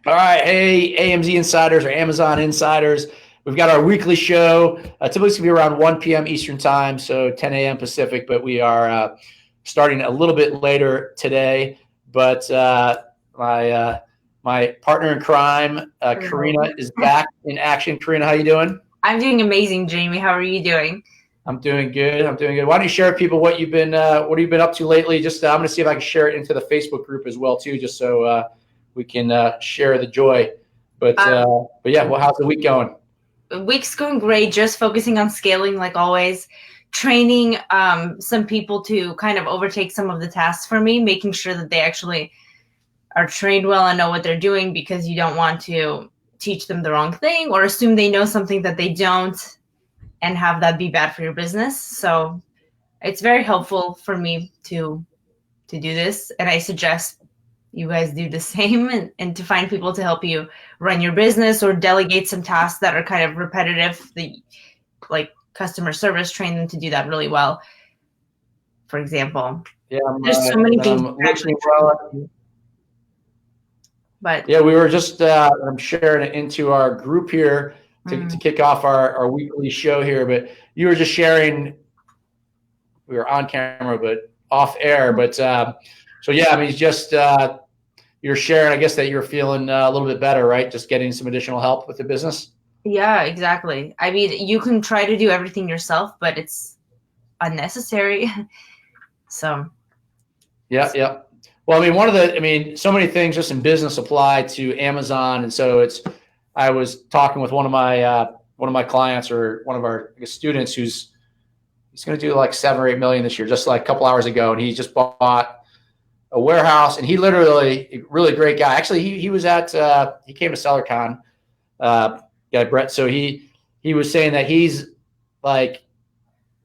All right. Hey, AMZ insiders or Amazon insiders. We've got our weekly show. Typically, it's going to be around 1 p.m. Eastern time, so 10 a.m. Pacific, but we are starting a little bit later today. But my partner in crime, Karina, is back in action. Karina, how you doing? I'm doing amazing, Jamie. How are you doing? I'm doing good. I'm doing good. Why don't you share with people what have you been up to lately? Just I'm going to see if I can share it into the Facebook group as well too, just so we can share the joy. But yeah, well, how's the week going? Week's going great. Just focusing on scaling, like always. Training some people to kind of overtake some of the tasks for me, making sure that they actually are trained well and know what they're doing, because you don't want to teach them the wrong thing or assume they know something that they don't and have that be bad for your business. So it's very helpful for me to do this, and I suggest you guys do the same, and to find people to help you run your business or delegate some tasks that are kind of repetitive, like customer service. Train them to do that really well, for example. Yeah, There's so many things but yeah, we were just I'm sharing it into our group here to kick off our weekly show here. But you were just sharing, we were on camera but off air. But so yeah, I mean, just you're sharing, I guess, that you're feeling a little bit better, right? Just getting some additional help with the business. Yeah, exactly. I mean, you can try to do everything yourself, but it's unnecessary. So yeah. Well, I mean, so many things just in business apply to Amazon, and so I was talking with one of my clients, or one of our students, he's going to do like 7 or 8 million this year, just like a couple hours ago, and he just bought a warehouse, and he literally, really great guy. Actually, he was at he came to SellerCon, guy Brett. So he was saying that he's like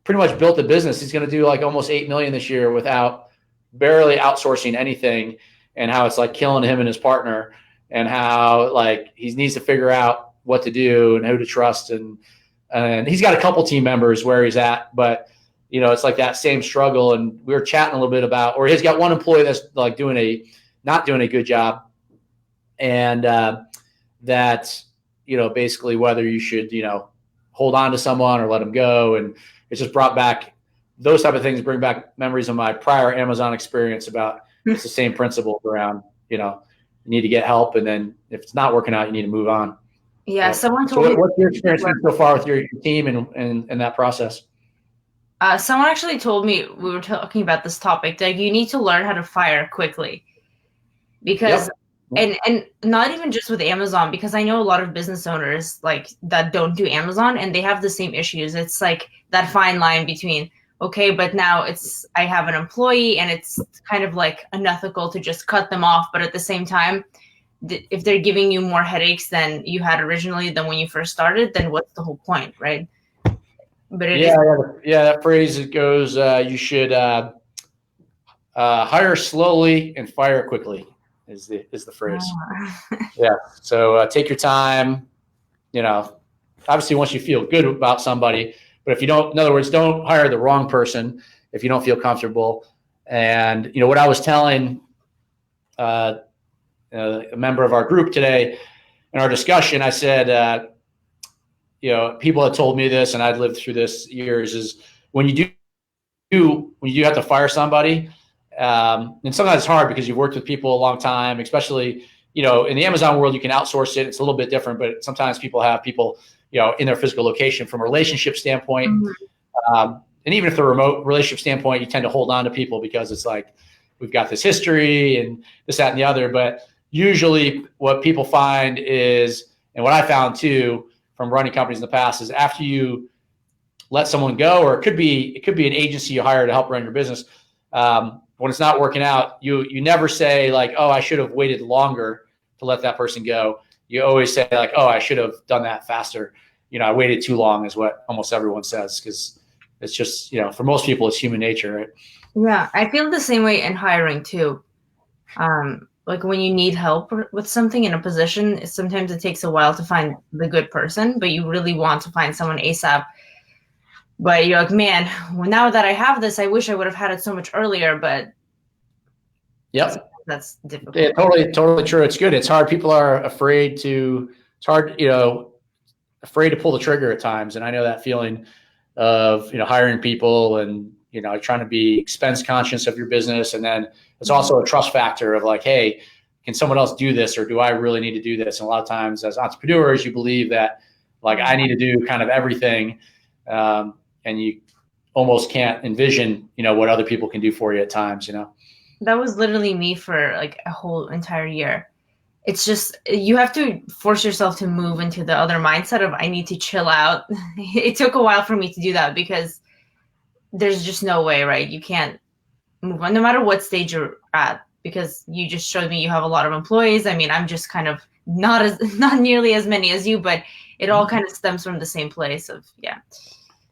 pretty much built a business. He's going to do like almost 8 million this year without barely outsourcing anything, and how it's like killing him and his partner, and how like he needs to figure out what to do and who to trust. And he's got a couple team members where he's at, but it's like that same struggle. And we were chatting a little bit about, or he's got one employee that's like not doing a good job. And that, basically whether you should, hold on to someone or let them go. And it's just brought back those type of things, bring back memories of my prior Amazon experience about it's the same principle around, you need to get help. And then if it's not working out, you need to move on. Yeah. Someone told me. What's your experience so far with your team and that process? Someone actually told me, we were talking about this topic, like you need to learn how to fire quickly, because and not even just with Amazon, because I know a lot of business owners like that don't do Amazon, and they have the same issues. It's like that fine line between, okay, but now I have an employee, and it's kind of like unethical to just cut them off. But at the same time, if they're giving you more headaches than you had originally, than when you first started, then what's the whole point, right? But that phrase, it goes, you should hire slowly and fire quickly is the phrase. Yeah. So take your time. Obviously, once you feel good about somebody, but if you don't, in other words, don't hire the wrong person if you don't feel comfortable. And what I was telling a member of our group today in our discussion, I said, people had told me this, and I'd lived through this years, is when you do have to fire somebody, and sometimes it's hard because you've worked with people a long time, especially, in the Amazon world, you can outsource it. It's a little bit different, but sometimes people have people, in their physical location from a relationship standpoint. Mm-hmm. And even if they're a remote relationship standpoint, you tend to hold on to people because it's like, we've got this history and this, that, and the other. But usually what people find is, and what I found too, from running companies in the past, is after you let someone go, or it could be an agency you hire to help run your business. When it's not working out, you never say like, oh, I should have waited longer to let that person go. You always say like, oh, I should have done that faster. I waited too long, is what almost everyone says, because it's just, for most people, it's human nature, right? Yeah, I feel the same way in hiring too. Like when you need help with something in a position, sometimes it takes a while to find the good person, but you really want to find someone ASAP. But you're like, man, well, now that I have this, I wish I would have had it so much earlier. But yep, that's difficult. Yeah, totally true. It's good. It's hard. People are afraid to, it's hard, afraid to pull the trigger at times. And I know that feeling of, hiring people and, trying to be expense conscious of your business. And then it's also a trust factor of like, hey, can someone else do this, or do I really need to do this? And a lot of times as entrepreneurs, you believe that like I need to do kind of everything. And you almost can't envision, what other people can do for you at times, That was literally me for like a whole entire year. It's just, you have to force yourself to move into the other mindset of I need to chill out. It took a while for me to do that because there's just no way, right? You can't move on no matter what stage you're at, because you just showed me you have a lot of employees. I mean, I'm just kind of not nearly as many as you, but it all kind of stems from the same place of,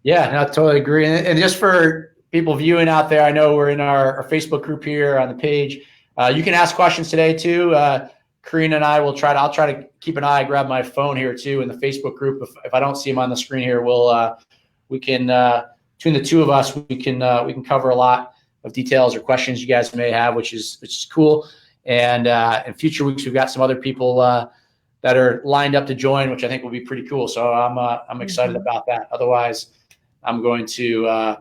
Yeah, no, I totally agree. And just for people viewing out there, I know we're in our Facebook group here on the page. You can ask questions today too. Karina and I will I'll try to keep an eye, grab my phone here too in the Facebook group. If I don't see them on the screen here, we can, between the two of us, we can cover a lot of details or questions you guys may have, which is cool. And in future weeks, we've got some other people that are lined up to join, which I think will be pretty cool. So I'm excited about that. Otherwise, I'm going to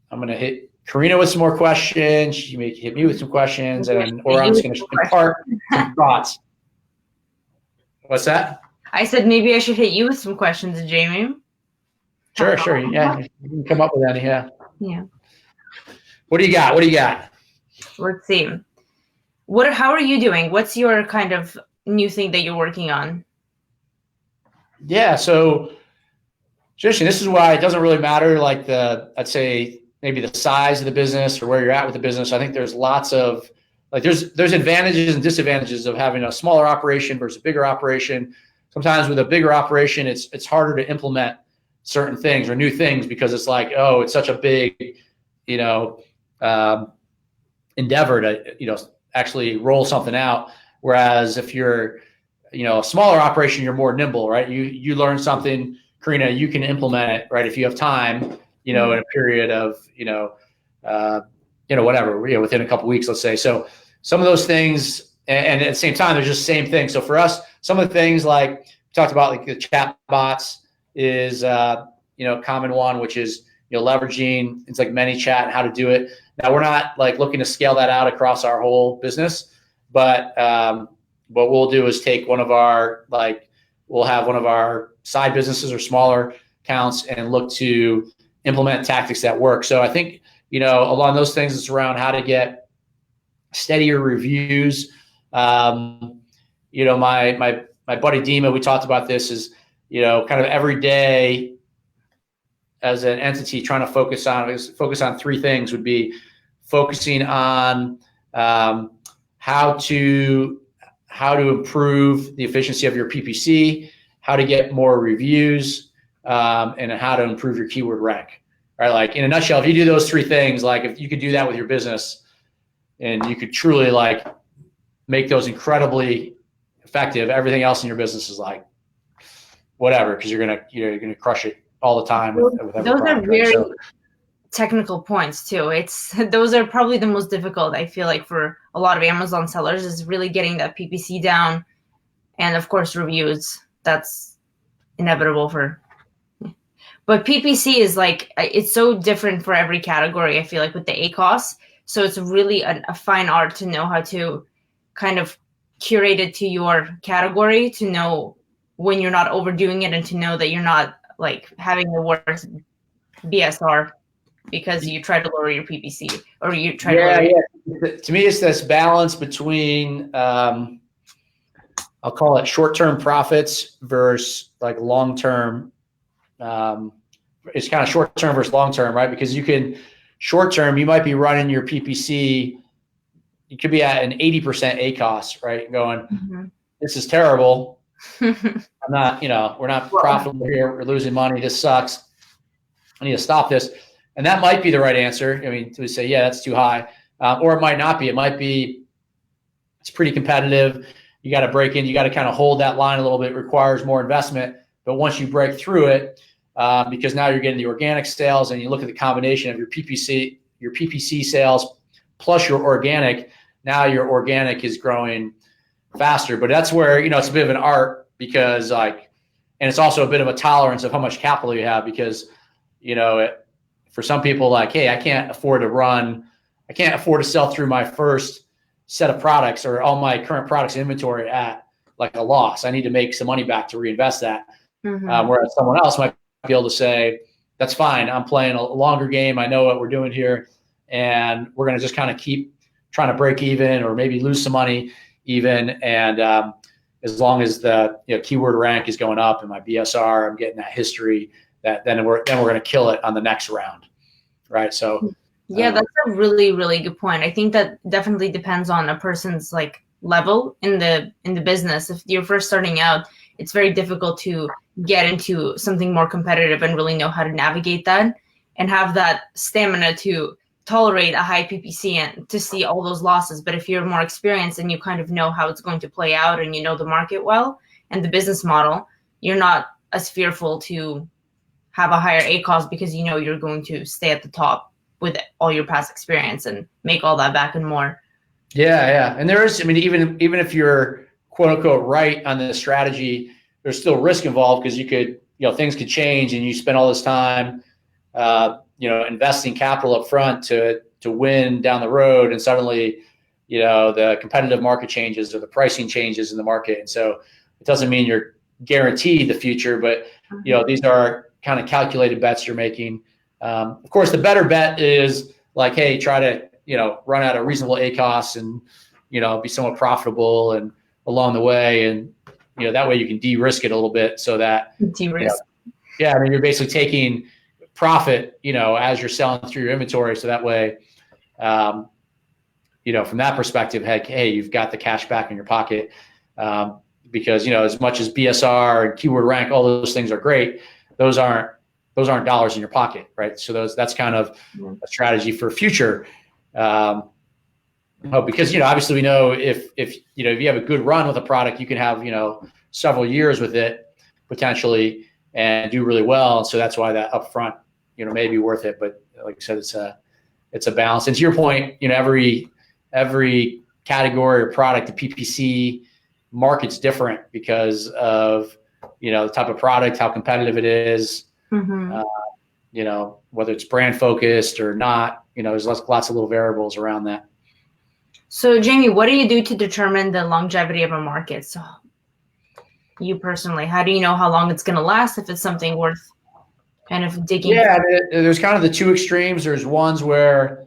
hit Karina with some more questions. She may hit me with some questions, or I'm just going to impart some thoughts. What's that? I said maybe I should hit you with some questions, Jamie. Sure. Yeah, you can come up with any. Yeah. Yeah. What do you got? Let's see. How are you doing? What's your kind of new thing that you're working on? Yeah. So, Justin, this is why it doesn't really matter. Like I'd say maybe the size of the business or where you're at with the business. I think there's lots of there's advantages and disadvantages of having a smaller operation versus a bigger operation. Sometimes with a bigger operation, it's harder to implement certain things or new things because it's like, oh, it's such a big, endeavor to, actually roll something out. Whereas if you're, a smaller operation, you're more nimble, right? You learn something, Karina, you can implement it, right? If you have time, in a period of, whatever, within a couple of weeks, let's say. So some of those things, and at the same time, they're just the same thing. So for us, some of the things like we talked about, like the chat bots is, common one, which is, leveraging it's like ManyChat and how to do it. Now we're not like looking to scale that out across our whole business, but what we'll do is take we'll have one of our side businesses or smaller accounts and look to implement tactics that work. So I think, along those things, it's around how to get steadier reviews. My buddy Dima, we talked about this, is, kind of every day as an entity trying to focus on three things would be focusing on how to improve the efficiency of your PPC, how to get more reviews, and how to improve your keyword rank. Right? Like in a nutshell, if you do those three things, like if you could do that with your business and you could truly like make those incredibly effective, everything else in your business is like whatever, because you're gonna crush it all the time. With those product, are very technical points too. Those are probably the most difficult, I feel like, for a lot of Amazon sellers, is really getting that PPC down, and of course reviews. That's inevitable but PPC is like, it's so different for every category, I feel like, with the ACOS. So it's really a fine art to know how to kind of curate it to your category, to know when you're not overdoing it, and to know that you're not like having the worst BSR because you try to lower your PPC or you try to lower To me, it's this balance between I'll call it short-term profits versus like long-term. It's kind of short-term versus long-term, right? Because you can short-term, you might be running your PPC, you could be at an 80% ACOS, right? Going, This is terrible. I'm not, we're not profitable here. We're losing money. This sucks. I need to stop this. And that might be the right answer. I mean, to say, yeah, that's too high. Or it might not be. It might be, it's pretty competitive. You got to break in. You got to kind of hold that line a little bit. It requires more investment. But once you break through it, because now you're getting the organic sales, and you look at the combination of your PPC sales plus your organic, now your organic is growing faster. But that's where, it's a bit of an art because and it's also a bit of a tolerance of how much capital you have because, for some people hey, I can't afford to sell through my first set of products or all my current products inventory at a loss. I need to make some money back to reinvest that. Whereas someone else might be able to say, that's fine. I'm playing a longer game. I know what we're doing here. And we're going to just kind of keep trying to break even or maybe lose some money even. And as long as the keyword rank is going up and my BSR, I'm getting that history, then we're going to kill it on the next round. Right. So yeah, that's a really, really good point. I think that definitely depends on a person's level in the business. If you're first starting out, it's very difficult to get into something more competitive and really know how to navigate that and have that stamina to tolerate a high PPC and to see all those losses. But if you're more experienced and you kind of know how it's going to play out and you know the market well and the business model, you're not as fearful to have a higher ACOS because you're going to stay at the top with all your past experience and make all that back and more. Yeah. And even if you're quote unquote right on the strategy, there's still risk involved because you could, things could change and you spend all this time, investing capital up front to win down the road. And suddenly, the competitive market changes or the pricing changes in the market. And so it doesn't mean you're guaranteed the future, but, these are kind of calculated bets you're making. Of course, the better bet is hey, try to, run at a reasonable ACOS and, be somewhat profitable and along the way. And, that way you can de-risk it a little bit so that, de-risk. You're basically taking profit, as you're selling through your inventory. So that way, from that perspective, hey, you've got the cash back in your pocket. Because, as much as BSR and keyword rank, all those things are great. Those aren't dollars in your pocket, right? So that's kind of a strategy for future. Because obviously we know if you have a good run with a product, you can have several years with it potentially and do really well. And so that's why that upfront may be worth it. But like I said, it's a balance. And to your point, every category or product, the PPC market's different because of the type of product, how competitive it is. Whether it's brand focused or not, there's lots of little variables around that. So Jamie, what do you do to determine the longevity of a market? So you personally, how do you know how long it's going to last? If it's something worth kind of digging? Yeah, there's kind of the two extremes. There's ones where,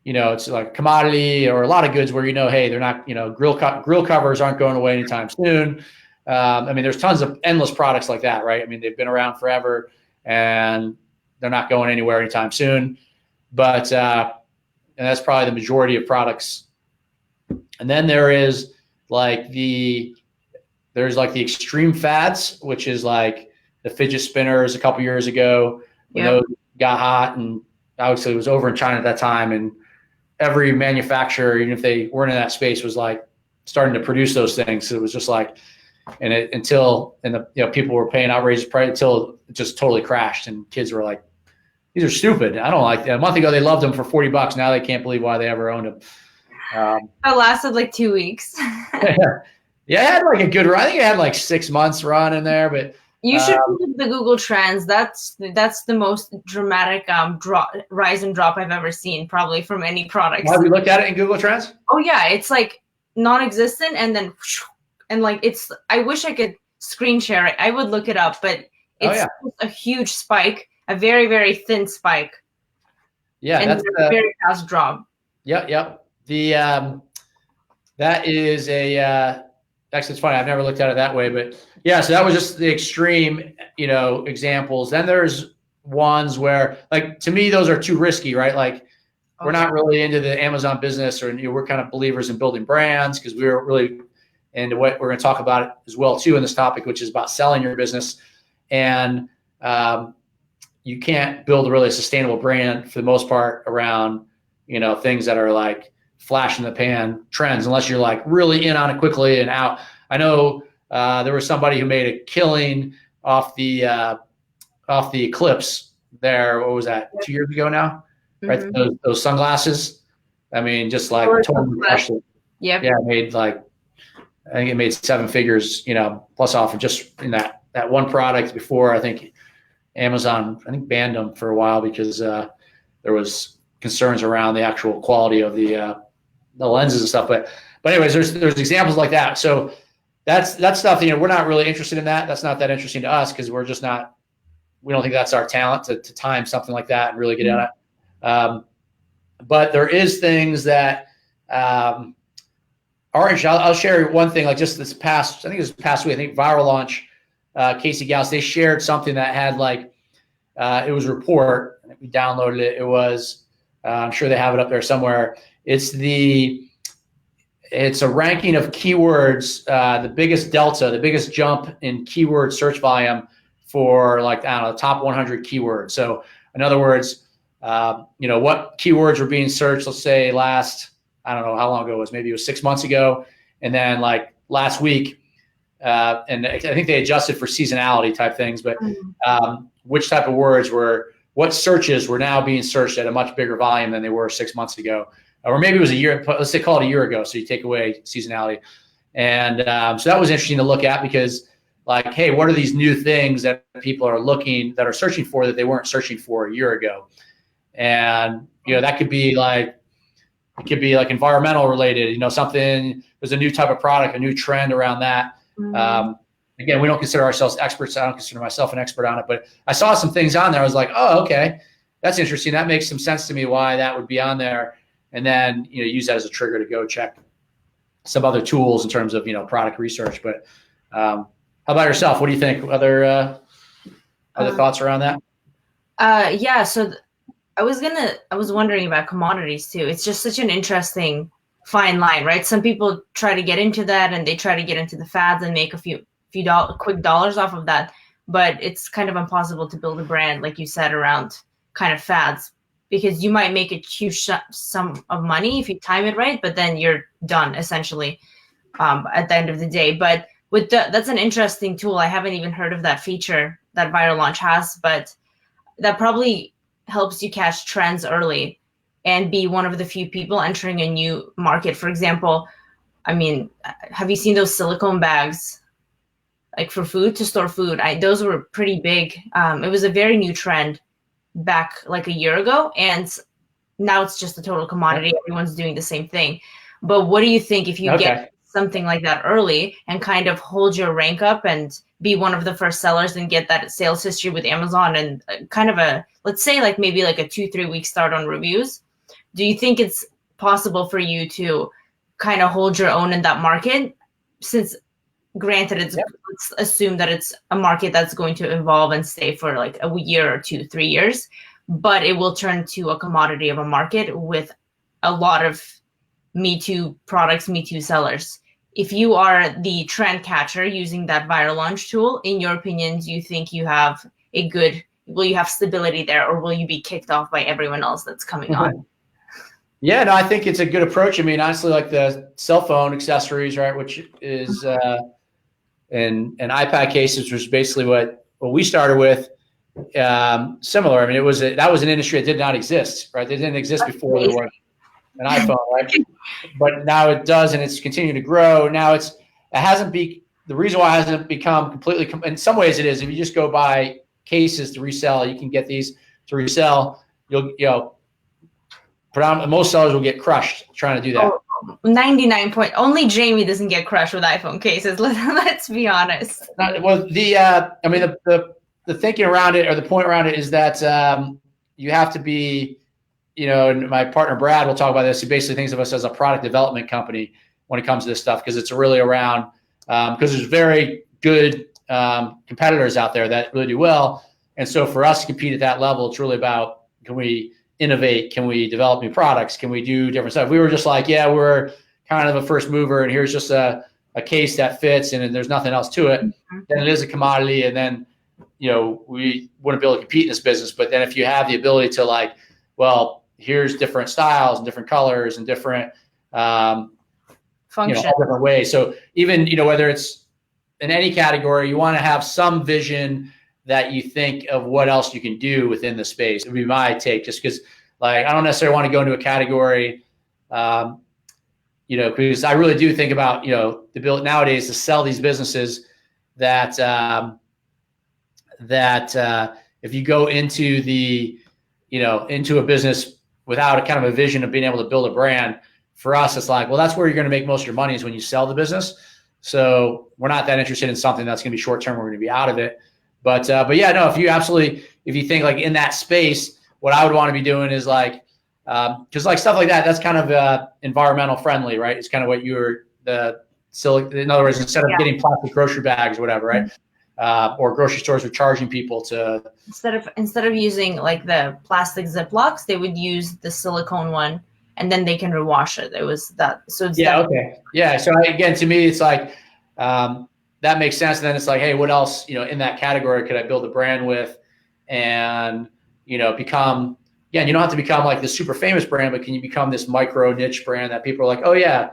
it's like commodity or a lot of goods where, hey, they're not, grill covers aren't going away anytime soon. There's tons of endless products like that, right? They've been around forever and they're not going anywhere anytime soon. But, and that's probably the majority of products. And then there's the extreme fads, which is like the fidget spinners a couple years ago when those got hot, and obviously it was over in China at that time. And every manufacturer, even if they weren't in that space, was starting to produce those things. So it was just until people were paying outrageous price until it just totally crashed, and kids were like, "These are stupid. I don't like them." A month ago they loved them for $40. Now they can't believe why they ever owned them. That lasted 2 weeks. Yeah, it had a good run. I think it had 6 months run in there, but you should look at the Google Trends. That's the most dramatic rise and drop I've ever seen, probably from any product. Have you looked at it in Google Trends? Oh yeah, it's non-existent, and then it's. I wish I could screen share it. I would look it up, but it's a huge spike, a very, very thin spike. Yeah, and that's a very fast drop. Yep. That is actually, it's funny. I've never looked at it that way, but yeah. So that was just the extreme, examples. Then there's ones where, to me, those are too risky, right? We're not really into the Amazon business, or we're kind of believers in building brands because we're really into what we're going to talk about as well too in this topic, which is about selling your business. And you can't build really a sustainable brand for the most part around things that are flash in the pan trends, unless you're really in on it quickly and out. I know there was somebody who made a killing off the eclipse there. What was that? 2 years ago now, right? Those sunglasses. I mean, just like totally crushed it. Yep. Yeah, it made like, I think it made 7 figures, plus off of just in that one product before. I think Amazon, banned them for a while because there was concerns around the actual quality of the lenses and stuff. But anyways, there's examples like that. So that's stuff, we're not really interested in that. That's not that interesting to us because we're just not, we don't think that's our talent to time something like that and really get at it. But there is things that are interesting. I'll share one thing, like just this past week, Viral Launch, Casey Gauss, they shared something that had like, it was a report. We downloaded it. It was, I'm sure they have it up there somewhere. It's a ranking of keywords, the biggest delta, the biggest jump in keyword search volume for like, I don't know, the top 100 keywords. So in other words, what keywords were being searched, let's say last, I don't know how long ago it was, maybe it was 6 months ago. And then like last week, and I think they adjusted for seasonality type things, but which type of words what searches were now being searched at a much bigger volume than they were 6 months ago. Or maybe it was a year, let's say call it a year ago. So you take away seasonality. And so that was interesting to look at because like, hey, what are these new things that people are searching for that they weren't searching for a year ago? And, that could be like, it could be like environmental related, something, there's a new type of product, a new trend around that. Again, we don't consider ourselves experts. I don't consider myself an expert on it, but I saw some things on there. I was like, oh, okay, that's interesting. That makes some sense to me why that would be on there. And then, use that as a trigger to go check some other tools in terms of, product research. But how about yourself? What do you think? Other thoughts around that? Yeah. So I was wondering about commodities too. It's just such an interesting fine line, right? Some people try to get into that and they try to get into the fads and make a few quick dollars off of that. But it's kind of impossible to build a brand, like you said, around kind of fads, because you might make a huge sum of money if you time it right, but then you're done essentially at the end of the day. But that's an interesting tool. I haven't even heard of that feature that Viral Launch has, but that probably helps you catch trends early and be one of the few people entering a new market. For example, have you seen those silicone bags, like for food, to store food? Those were pretty big. It was a very new trend back like a year ago, and now it's just a total commodity. Everyone's doing the same thing. But what do you think if you get something like that early and kind of hold your rank up and be one of the first sellers and get that sales history with Amazon and kind of let's say like maybe like a 2-3 week start on reviews? Do you think it's possible for you to kind of hold your own in that market? Since granted, let's assume that it's a market that's going to evolve and stay for like a year or 2-3 years, but it will turn to a commodity of a market with a lot of Me Too products, Me Too sellers. If you are the trend catcher using that Viral Launch tool, in your opinion, do you think you have will you have stability there, or will you be kicked off by everyone else that's coming on? Yeah, no, I think it's a good approach. Honestly, like the cell phone accessories, right, which is and iPad cases, which is basically what we started with. Similar. That was an industry that did not exist, right? They didn't exist before there was an iPhone, right? But now it does, and it's continuing to grow. Now the reason why it hasn't become completely. In some ways, it is. If you just go buy cases to resell, you can get these to resell. Most sellers will get crushed trying to do that. 99 point. Only Jamie doesn't get crushed with iPhone cases. Let's be honest. Well, the thinking around it, or the point around it, is that you have to be, and my partner Brad will talk about this. He basically thinks of us as a product development company when it comes to this stuff, because it's really around because there's very good competitors out there that really do well, and so for us to compete at that level, it's really about, can we innovate? Can we develop new products? Can we do different stuff? We were just like, yeah, we're kind of a first mover, and here's just a case that fits, and there's nothing else to it. Then it is a commodity, and then we wouldn't be able to compete in this business. But then if you have the ability to, like, well, here's different styles and different colors and different function, different ways. So even whether it's in any category, you want to have some vision that you think of what else you can do within the space. It would be my take, just because, like, I don't necessarily want to go into a category Because I really do think about, the ability nowadays to sell these businesses that if you go into into a business without a kind of a vision of being able to build a brand, for us, it's like, well, that's where you're going to make most of your money, is when you sell the business. So we're not that interested in something that's going to be short term. We're going to be out of it. But yeah, no, if you think like in that space, what I would want to be doing is like, because like stuff like that, that's kind of environmental friendly, right? It's kind of what in other words, instead of getting plastic grocery bags or whatever, right? Or grocery stores are charging people to instead of using like the plastic Ziplocs, they would use the silicone one, and then they can rewash it. It was that. So it's okay. Yeah. So again, to me, it's like that makes sense. And then it's like, hey, what else, in that category could I build a brand with, and become. Again, you don't have to become like this super famous brand, but can you become this micro niche brand that people are like, oh yeah,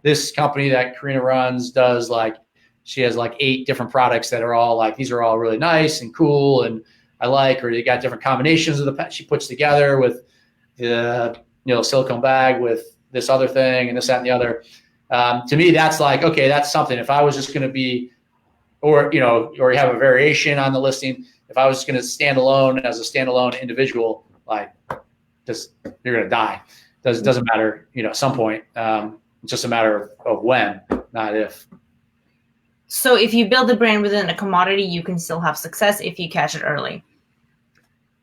this company that Karina runs does like, she has like 8 different products that are all like, these are all really nice and cool, and I like, or they got different combinations of she puts together with the silicone bag with this other thing and this, that, and the other. To me, that's like, okay, that's something. If I was just going to be, or you have a variation on the listing, if I was just going to stand alone as a standalone individual, like, just you're going to die. Doesn't matter, at some point. It's just a matter of when, not if. So if you build a brand within a commodity, you can still have success if you catch it early.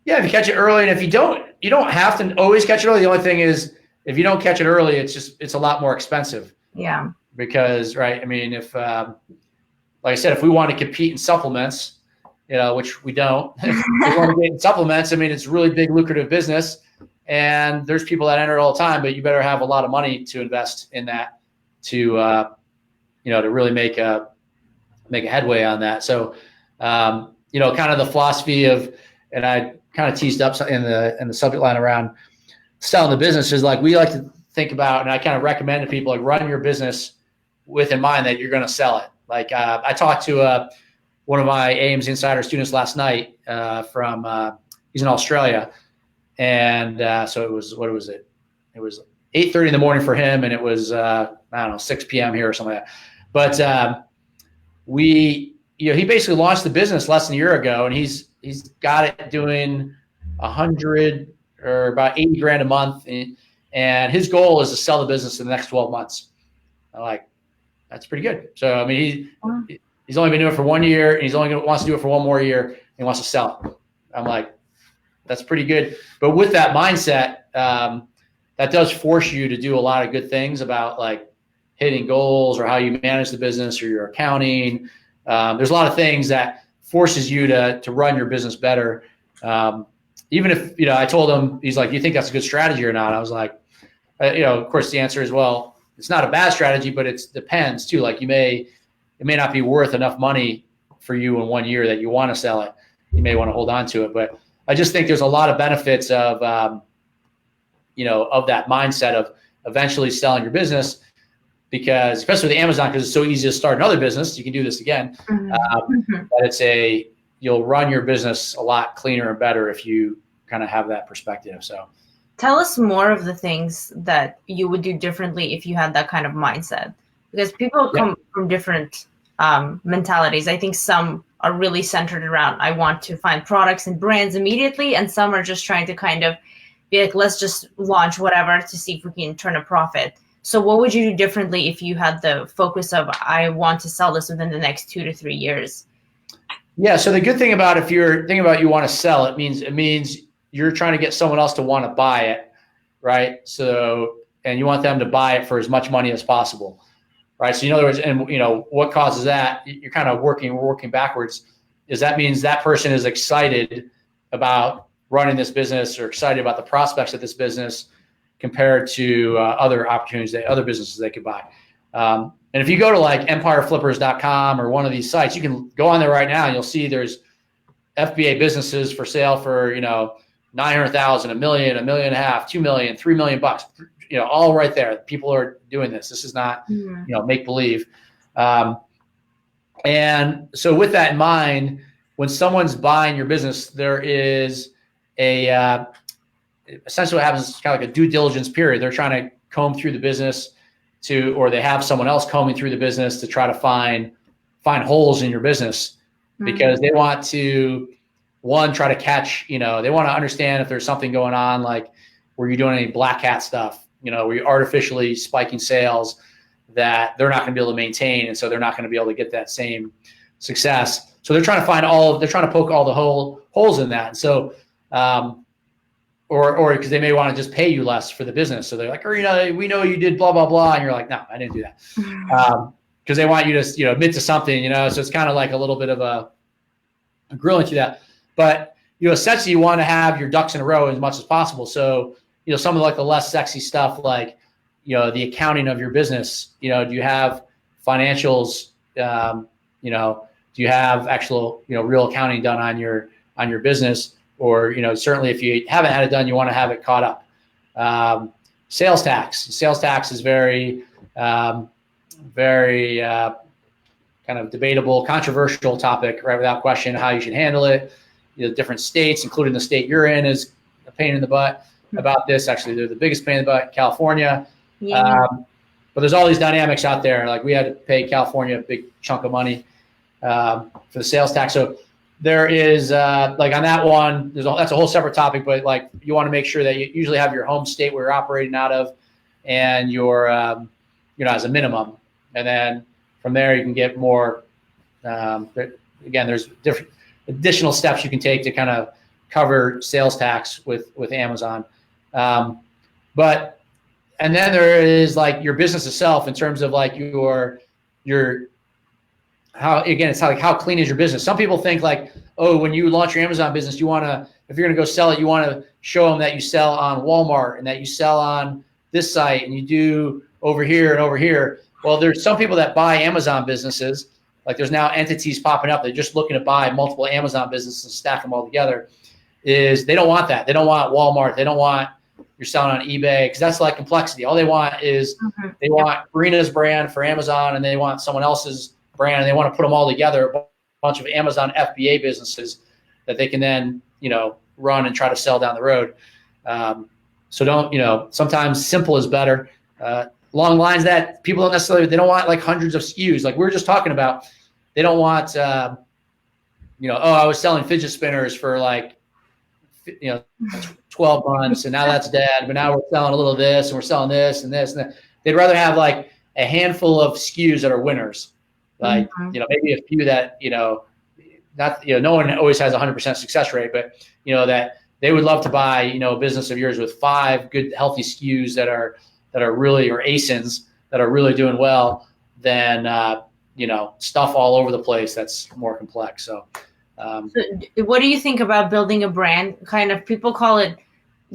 Yeah, if you catch it early, and if you don't have to always catch it early. The only thing is, if you don't catch it early, it's a lot more expensive. Yeah. Because, right, I mean, if like I said, if we want to compete in supplements, which we don't, if we want to get in supplements, I mean, it's a really big lucrative business, and there's people that enter it all the time, but you better have a lot of money to invest in that to really make a headway on that. So, kind of the philosophy of, and I kind of teased up in the subject line around selling the business, is like, we like to think about, and I kind of recommend to people, like, run your business with in mind that you're going to sell it. Like, I talked to one of my Ames Insider students last night he's in Australia. And so it was, what was it? It was 8:30 in the morning for him, and it was, 6 p.m. here or something like that. But he basically launched the business less than a year ago, and he's got it doing 100 or about 80 grand a month. And his goal is to sell the business in the next 12 months. I'm like, that's pretty good. So, I mean, he's only been doing it for 1 year, and he's only wants to do it for 1 more year, and he wants to sell it. I'm like, that's pretty good. But with that mindset, that does force you to do a lot of good things about like hitting goals, or how you manage the business, or your accounting. There's a lot of things that forces you to run your business better. Even if, I told him, he's like, do you think that's a good strategy or not? I was like, of course the answer is, well, it's not a bad strategy, but it depends too. Like, it may not be worth enough money for you in 1 year that you want to sell it. You may want to hold on to it. But I just think there's a lot of benefits of, of that mindset of eventually selling your business, because especially with Amazon, because it's so easy to start another business. You can do this again. But you'll run your business a lot cleaner and better if you kind of have that perspective. So tell us more of the things that you would do differently if you had that kind of mindset, because people come from different mentalities. I think some are really centered around, I want to find products and brands immediately. And some are just trying to kind of be like, let's just launch whatever to see if we can turn a profit. So what would you do differently if you had the focus of, I want to sell this within the next 2 to 3 years? Yeah. So the good thing about, if you're thinking about you want to sell, it means you're trying to get someone else to want to buy it. Right. So, and you want them to buy it for as much money as possible. Right. So in other words, and what causes that, you're kind of working backwards, is that means that person is excited about running this business, or excited about the prospects of this business compared to other opportunities, other businesses they could buy. And if you go to like empireflippers.com or one of these sites, you can go on there right now and you'll see there's FBA businesses for sale for, $900,000, $1 million, $1.5 million, $2 million, $3 million bucks, all right there. People are doing this. This is not, make believe. And so with that in mind, when someone's buying your business, there is essentially what happens is kind of like a due diligence period. They're trying to comb through the business or they have someone else combing through the business to try to find holes in your business, because they want to, one, try to catch, they want to understand if there's something going on, like were you doing any black hat stuff, were you artificially spiking sales that they're not going to be able to maintain. And so they're not going to be able to get that same success. So they're trying to they're trying to poke all the holes in that. And so, or because they may want to just pay you less for the business. So they're like, we know you did blah, blah, blah. And you're like, no, I didn't do that. Because they want you to, admit to something, so it's kind of like a little bit of a grilling to that. But, essentially you want to have your ducks in a row as much as possible. So, some of like the less sexy stuff, like, the accounting of your business, do you have financials, do you have actual, real accounting done on your business? Or, certainly if you haven't had it done, you want to have it caught up. Sales tax. Sales tax is very kind of debatable, controversial topic, right? Without question, how you should handle it. Different states, including the state you're in, is a pain in the butt about this. Actually, they're the biggest pain in the butt, California. Yeah. But there's all these dynamics out there. Like we had to pay California a big chunk of money for the sales tax. So there is like on that one, that's a whole separate topic. But like you want to make sure that you usually have your home state where you're operating out of, and your as a minimum, and then from there you can get more. Again, there's different additional steps you can take to kind of cover sales tax with Amazon. And then there is like your business itself in terms of like your how clean is your business? Some people think like, oh, when you launch your Amazon business, if you're going to go sell it, you want to show them that you sell on Walmart and that you sell on this site and you do over here and over here. Well, there's some people that buy Amazon businesses. Like there's now entities popping up. They're just looking to buy multiple Amazon businesses and stack them all together. They don't want that. They don't want Walmart. They don't want you're selling on eBay, because that's like complexity. All they want is they want Karina's brand for Amazon, and they want someone else's brand, and they want to put them all together, a bunch of Amazon FBA businesses that they can then, run and try to sell down the road. So don't, sometimes simple is better. Along lines that people don't necessarily, they don't want like hundreds of SKUs. Like we were just talking about, they don't want, I was selling fidget spinners for like, 12 months and now that's dead, but now we're selling a little of this and we're selling this and this and that. They'd rather have like a handful of SKUs that are winners. Like, maybe a few that, no one always has 100% success rate, but that they would love to buy, a business of yours with 5 good, healthy SKUs that are really, or ASINs that are really doing well than, stuff all over the place that's more complex. So what do you think about building a brand? Kind of people call it,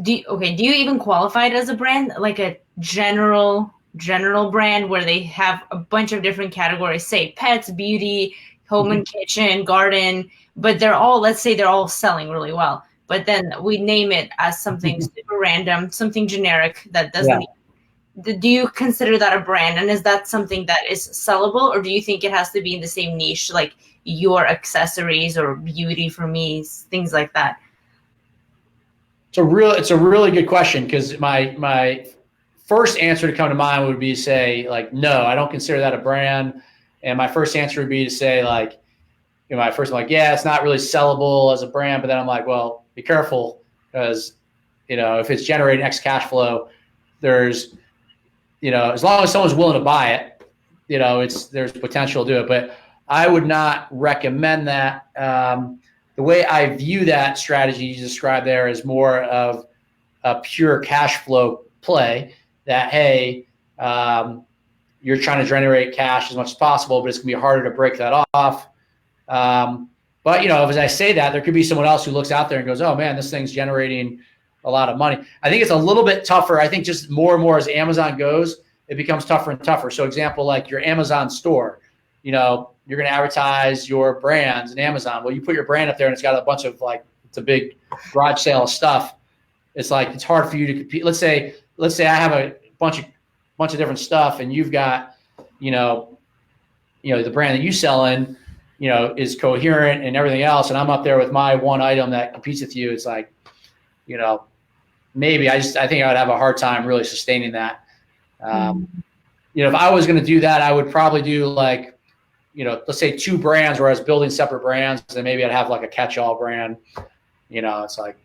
do you even qualify it as a brand? Like a general brand where they have a bunch of different categories, say pets, beauty, home and kitchen, garden, but let's say they're all selling really well. But then we name it as something super random, something generic that doesn't. Yeah. Do you consider that a brand? And is that something that is sellable, or do you think it has to be in the same niche, like your accessories or beauty for me, things like that? It's a really good question, because my first answer to come to mind would be to say like, no, I don't consider that a brand. And my first answer would be to say like, it's not really sellable as a brand. But then I'm like, well, be careful, because, if it's generating X cash flow, there's, as long as someone's willing to buy it, there's potential to do it. But I would not recommend that. The way I view that strategy you described there is more of a pure cash flow play that, hey, you're trying to generate cash as much as possible, but it's going to be harder to break that off. But, as I say that, there could be someone else who looks out there and goes, oh, man, this thing's generating a lot of money. I think it's a little bit tougher. I think just more and more as Amazon goes, it becomes tougher and tougher. So example, like your Amazon store, you're going to advertise your brands in Amazon. Well, you put your brand up there and it's got a bunch of it's a big garage sale of stuff. It's like, it's hard for you to compete. Let's say I have a bunch of different stuff, and you've got, the brand that you sell in, is coherent and everything else. And I'm up there with my one item that competes with you. It's like, maybe I think I would have a hard time really sustaining that. If I was going to do that, I would probably do like, let's say 2 brands where I was building separate brands, and maybe I'd have like a catch-all brand. It's like.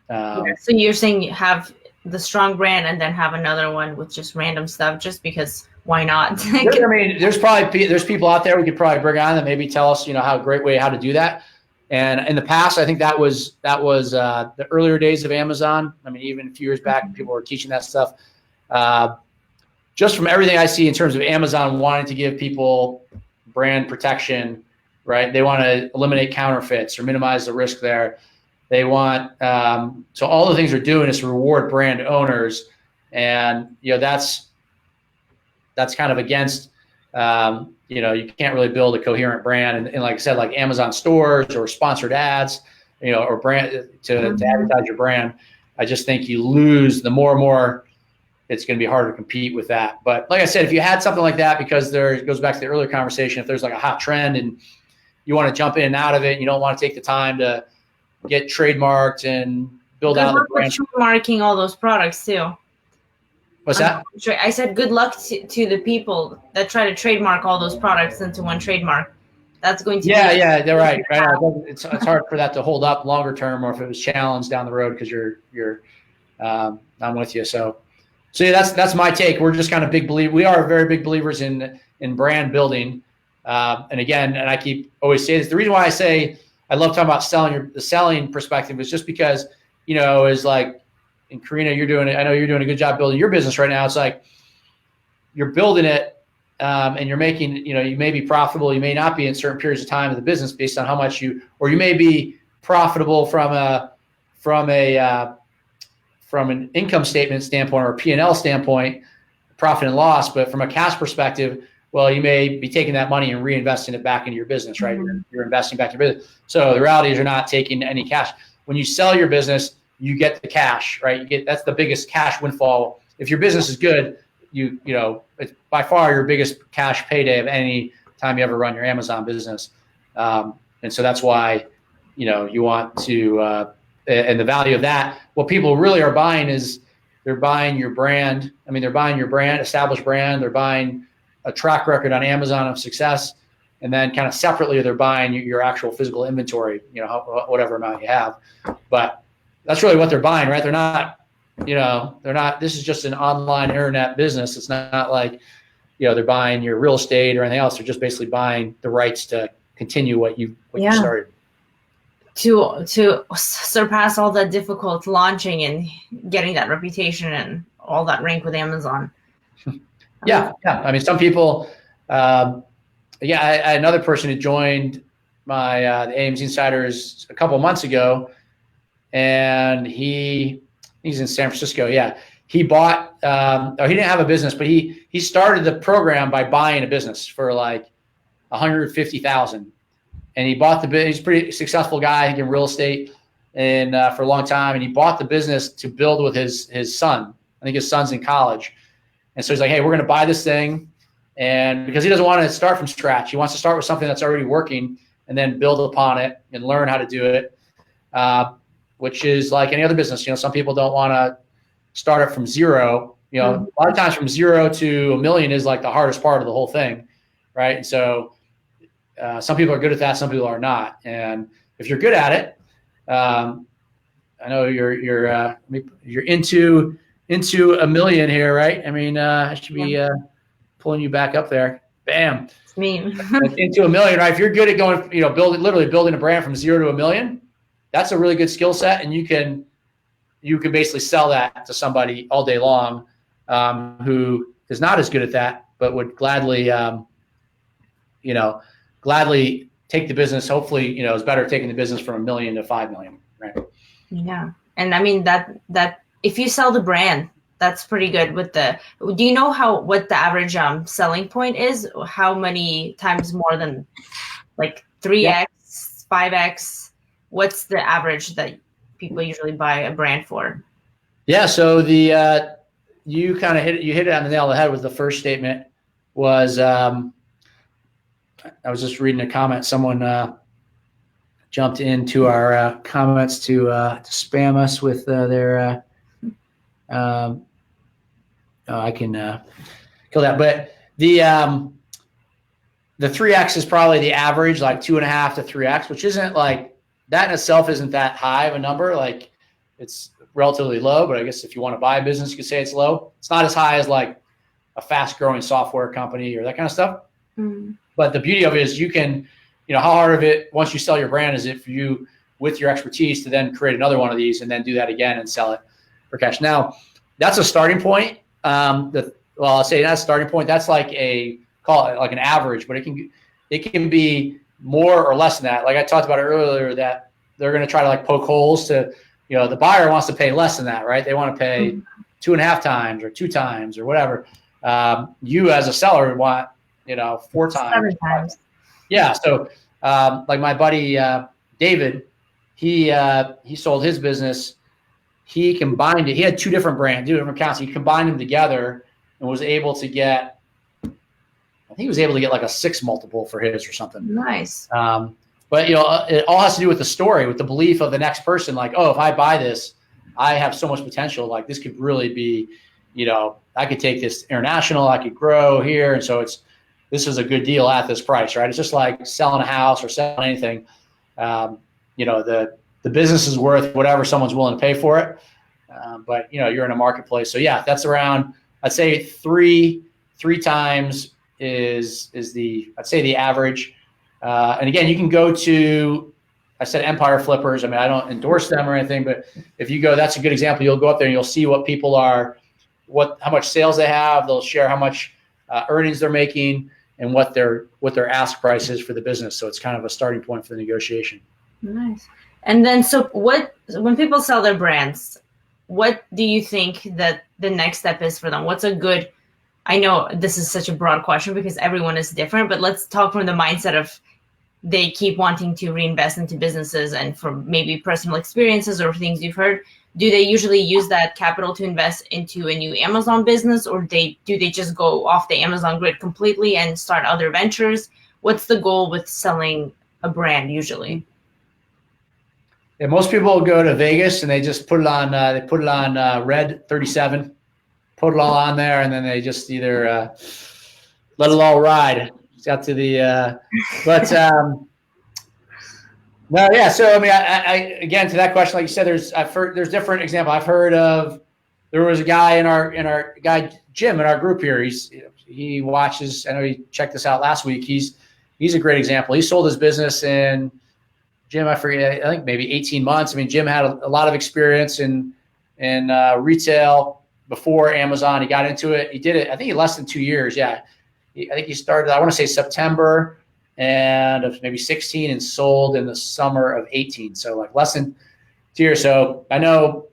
So you're saying you have the strong brand and then have another one with just random stuff, just because why not? there's people out there we could probably bring on that maybe tell us, how to do that. And in the past, I think that was the earlier days of Amazon. I mean, even a few years back, people were teaching that stuff. Just from everything I see in terms of Amazon wanting to give people brand protection, right? They want to eliminate counterfeits or minimize the risk there. They want so all the things they're doing is to reward brand owners, and that's kind of against. You can't really build a coherent brand, and like I said, like Amazon stores or sponsored ads, or brand to advertise your brand. I just think you lose the more and more. It's going to be harder to compete with that. But like I said, if you had something like that, because it goes back to the earlier conversation, if there's like a hot trend and you want to jump in and out of it, and you don't want to take the time to get trademarked and build out the brand. Trademarking all those products too. What's that? I said good luck to the people that try to trademark all those products into one tramark. That's going to yeah, they're right. It's hard for that to hold up longer term, or if it was challenged down the road, because you're I'm with you. So yeah, that's my take. We're just kind of we are very big believers in brand building. And again, and I keep always saying this, the reason why I say I love talking about the selling perspective is just because, is like, and Karina, I know you're doing a good job building your business right now. It's like you're building it, and you're making, you may be profitable, you may not be in certain periods of time of the business based on how much you may be profitable from an income statement standpoint or a P&L standpoint, profit and loss, but from a cash perspective, well, you may be taking that money and reinvesting it back into your business, right? You're investing back in your business. So the reality is you're not taking any cash. When you sell your business, you get the cash, right? That's the biggest cash windfall. If your business is good, it's by far your biggest cash payday of any time you ever run your Amazon business. And so that's why, you want to, and the value of that, what people really are buying is they're buying your brand. I mean, they're buying your brand, established brand. They're buying a track record on Amazon of success. And then kind of separately, they're buying your actual physical inventory, whatever amount you have. But that's really what they're buying, right? They're not, this is just an online internet business. It's not like, they're buying your real estate or anything else. They're just basically buying the rights to continue what you started. To surpass all that difficult launching and getting that reputation and all that rank with Amazon. Yeah. I mean, some people, I had another person who joined my the AMZ Insiders a couple of months ago, and he's in San Francisco. Yeah, he bought. He didn't have a business, but he started the program by buying a business for like $150,000, and he bought he's a pretty successful guy in real estate, and for a long time, and he bought the business to build with his son. I think his son's in college, and so he's like, "Hey, we're going to buy this thing." And because he doesn't want to start from scratch, he wants to start with something that's already working and then build upon it and learn how to do it, which is like any other business. Some people don't want to start it from zero. A lot of times from 0 to $1 million is like the hardest part of the whole thing, right? And so some people are good at that, some people are not. And if you're good at it, I know you're into $1 million here, right? I mean, I should be pulling you back up there. Bam. It's me. Into $1 million, right? If you're good at going, building a brand from 0 to $1 million, that's a really good skill set, and you can basically sell that to somebody all day long who is not as good at that, but would gladly take the business. Hopefully, is better taking the business from $1 million to $5 million, right? Yeah, and I mean that if you sell the brand, that's pretty good. Do you know what the average selling point is? How many times more than like 3x, 5x? What's the average that people usually buy a brand for? Yeah, so you kind of hit it on the nail of the head with the first statement. Was I was just reading a comment. Someone jumped into our comments to spam us with their I can kill that. But the 3X is probably the average, like 2.5 to 3X, which isn't like that in itself isn't that high of a number. Like it's relatively low, but I guess if you want to buy a business, you could say it's low. It's not as high as like a fast growing software company or that kind of stuff. But the beauty of it is you can, how hard of it, once you sell your brand, is it for you with your expertise to then create another one of these and then do that again and sell it for cash. Now, that's a starting point. I'll say that's a starting point. That's like call it like an average, but it can be more or less than that. Like I talked about earlier, that they're going to try to like poke holes to, the buyer wants to pay less than that, right? They want to pay 2.5 times or 2 times or whatever. You as a seller want, 4 times. 7 times. Yeah. So like my buddy David, he sold his business. He combined it. He had 2 different brands, 2 different accounts. He combined them together and was able to get, I think he was able to get like a 6 multiple for his or something. Nice. But it all has to do with the story, with the belief of the next person. Like, oh, if I buy this, I have so much potential. Like this could really be, I could take this international. I could grow here, and so this is a good deal at this price, right? It's just like selling a house or selling anything. The business is worth whatever someone's willing to pay for it. But you're in a marketplace, so yeah, that's around. I'd say three times is the average. And again, you can go to, I said Empire Flippers. I mean, I don't endorse them or anything, but if you go, that's a good example. You'll go up there and you'll see what people are, how much sales they have. They'll share how much earnings they're making and what their ask price is for the business. So it's kind of a starting point for the negotiation. Nice. And then, so when people sell their brands, what do you think that the next step is for them? What's a good, I know this is such a broad question because everyone is different, but let's talk from the mindset of they keep wanting to reinvest into businesses and for maybe personal experiences or things you've heard. Do they usually use that capital to invest into a new Amazon business, or do they just go off the Amazon grid completely and start other ventures? What's the goal with selling a brand usually? Yeah, most people go to Vegas and they just put it on. They put it on Red 37, put it all on there, and then they just either let it all ride. It's got to the, no, yeah. So I mean, I again to that question, like you said, there's different examples. I've heard of. There was a guy in our guy Jim in our group here. He watches. I know he checked this out last week. He's a great example. He sold his business in. Jim, I forget, I think maybe 18 months. I mean, Jim had a lot of experience in retail before Amazon. He got into it. He did it, I think, in less than 2 years. Yeah. I think he started, I want to say September and of maybe 16 and sold in the summer of 18. So like less than 2 years. So I know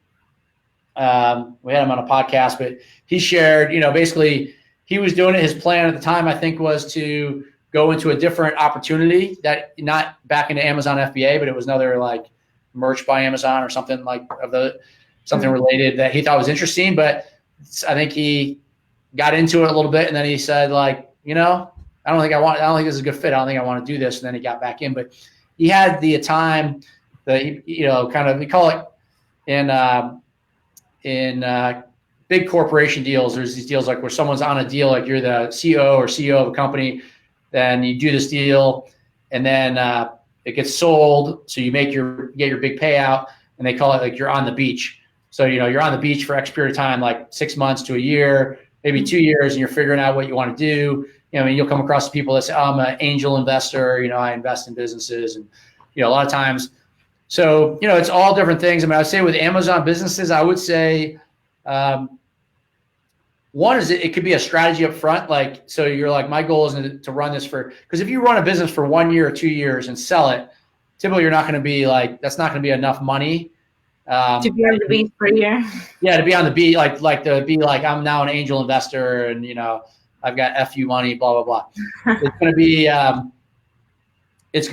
we had him on a podcast, but he shared, basically he was doing it. His plan at the time, I think, was to go into a different opportunity that not back into Amazon FBA, but it was another like merch by Amazon or something like something related that he thought was interesting. But I think he got into it a little bit and then he said like, I don't think this is a good fit. I don't think I want to do this. And then he got back in, but he had the time that, kind of, we call it in big corporation deals. There's these deals like where someone's on a deal, like you're the CEO or CEO of a company, then you do this deal, and then it gets sold. So you get your big payout, and they call it like you're on the beach. So you're on the beach for X period of time, like 6 months to a year, maybe 2 years, and you're figuring out what you want to do. You'll come across people that say, "Oh, I'm an angel investor. I invest in businesses," and a lot of times. So it's all different things. I mean, I would say with Amazon businesses, I would say. One is it could be a strategy up front. Like, so you're like, my goal is to run this because if you run a business for 1 year or 2 years and sell it, typically you're not going to be like, that's not going to be enough money. To be on the beach for a year. Yeah. To be on the beach, like to be like, I'm now an angel investor and, I've got FU money, blah, blah, blah. It's going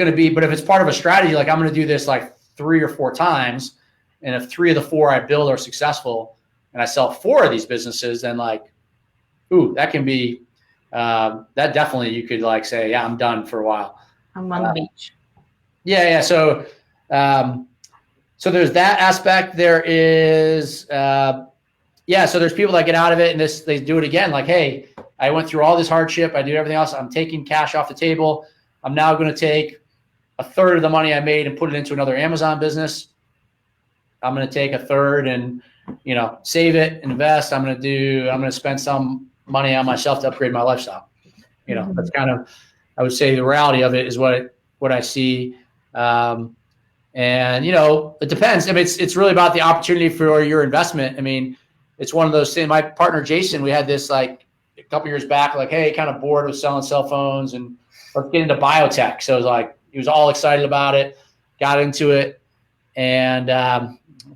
to be, but if it's part of a strategy, like I'm going to do this like 3 or 4 times. And if 3 of the 4 I build are successful, and I sell 4 of these businesses, then like, ooh, that can be, that definitely you could like say, yeah, I'm done for a while. I'm on the beach. Yeah. So, so there's that aspect. There is, yeah, so there's people that get out of it and they do it again. Like, hey, I went through all this hardship. I did everything else. I'm taking cash off the table. I'm now going to take a third of the money I made and put it into another Amazon business. I'm going to take a third and, save it, invest. I'm going to spend some money on myself to upgrade my lifestyle. That's kind of, I would say the reality of it is what I see. And, it depends. I mean, it's really about the opportunity for your investment. I mean, it's one of those things. My partner, Jason, we had this like a couple years back, like, hey, kind of bored with selling cell phones and let's get into biotech. So it was like, he was all excited about it, got into it. And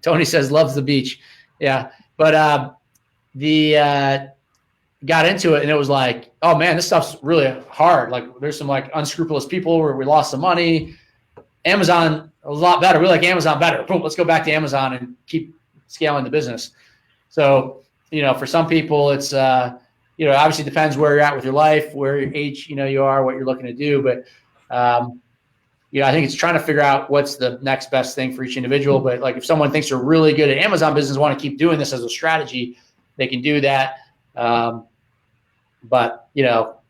Tony says, loves the beach. Yeah. But got into it and it was like, oh man, this stuff's really hard. Like there's some like unscrupulous people where we lost some money. Amazon was a lot better. We like Amazon better. Boom, let's go back to Amazon and keep scaling the business. So, for some people it's, obviously depends where you're at with your life, where your age, you are, what you're looking to do. But, I think it's trying to figure out what's the next best thing for each individual. But like if someone thinks they're really good at Amazon business, want to keep doing this as a strategy, they can do that. But,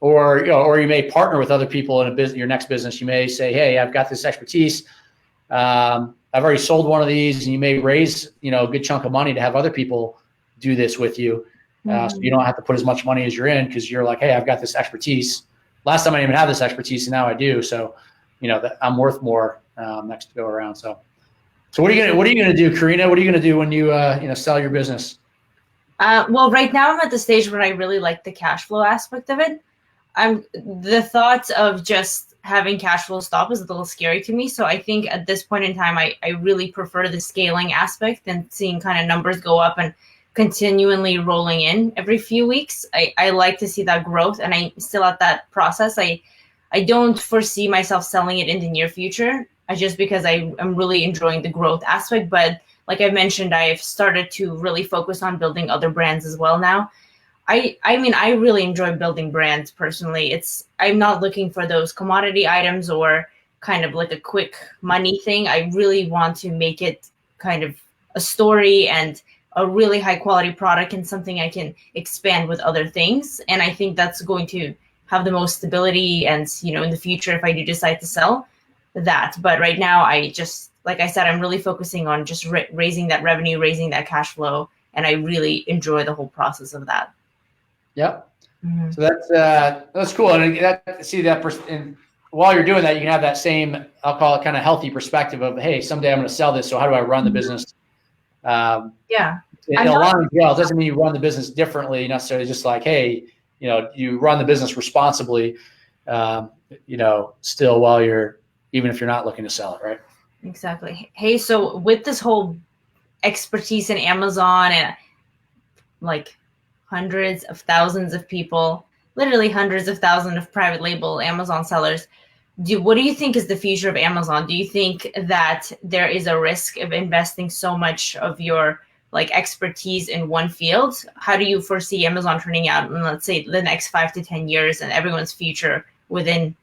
or you may partner with other people in a business, your next business. You may say, hey, I've got this expertise. I've already sold one of these, and you may raise, a good chunk of money to have other people do this with you. So you don't have to put as much money as you're in because you're like, hey, I've got this expertise. Last time I didn't even have this expertise, and now I do. So, that I'm worth more next go around. So what are you gonna do, Karina? What are you gonna do when you sell your business? Well, right now I'm at the stage where I really like the cash flow aspect of it. The thought of just having cash flow stop is a little scary to me. So I think at this point in time, I really prefer the scaling aspect and seeing kind of numbers go up and continually rolling in every few weeks. I like to see that growth, and I'm still at that process. I don't foresee myself selling it in the near future, just because I'm really enjoying the growth aspect. But like I mentioned, I've started to really focus on building other brands as well now. I mean, I really enjoy building brands personally. I'm not looking for those commodity items or kind of like a quick money thing. I really want to make it kind of a story and a really high quality product and something I can expand with other things. And I think that's going to have the most stability and, in the future, if I do decide to sell that. But right now, like I said, I'm really focusing on just raising that revenue, raising that cash flow. And I really enjoy the whole process of that. Yep. Mm-hmm. So that's cool. And while you're doing that, you can have that same, I'll call it kind of healthy perspective of, hey, someday I'm going to sell this. So how do I run the business? Yeah. It doesn't mean you run the business differently necessarily. Just like, hey, you run the business responsibly, still while even if you're not looking to sell it, right? Exactly. Hey, so with this whole expertise in Amazon and like hundreds of thousands of people, literally hundreds of thousands of private label Amazon sellers, what do you think is the future of Amazon? Do you think that there is a risk of investing so much of your expertise in one field? How do you foresee Amazon turning out in, let's say, the next 5 to 10 years and everyone's future within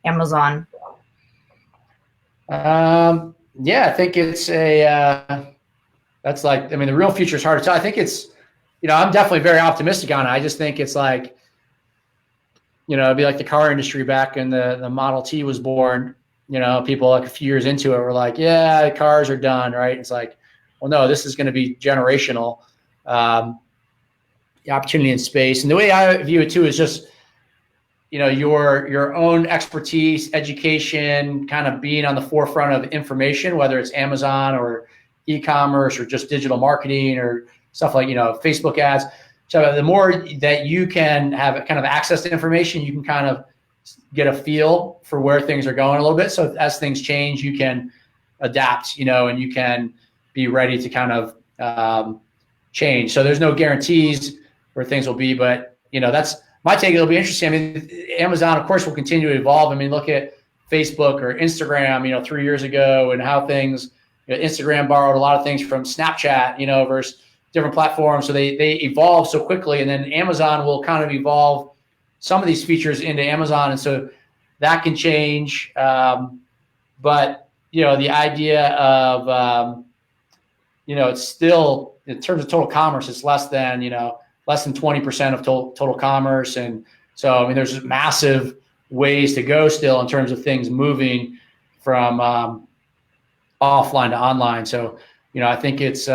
Amazon? Yeah, I think it's the real future is hard to tell. I think it's, I'm definitely very optimistic on it. I just think it's like, it'd be like the car industry back when the Model T was born. People like a few years into it were like, yeah, the cars are done, right? It's like, well, no, this is going to be generational. The opportunity in space. And the way I view it too is just, your own expertise, education, kind of being on the forefront of information, whether it's Amazon or e-commerce or just digital marketing or stuff like, Facebook ads. So the more that you can have kind of access to information, you can kind of get a feel for where things are going a little bit. So as things change, you can adapt, and you can be ready to kind of change. So there's no guarantees where things will be, but that's my take. It'll be interesting. I mean, Amazon, of course, will continue to evolve. I mean, look at Facebook or Instagram, 3 years ago, and how things, Instagram borrowed a lot of things from Snapchat, versus different platforms. So they evolve so quickly, and then Amazon will kind of evolve some of these features into Amazon. And so that can change. But, the idea of, it's still, in terms of total commerce, it's less than 20% of total commerce. And so, I mean, there's massive ways to go still in terms of things moving from offline to online. So, I think it's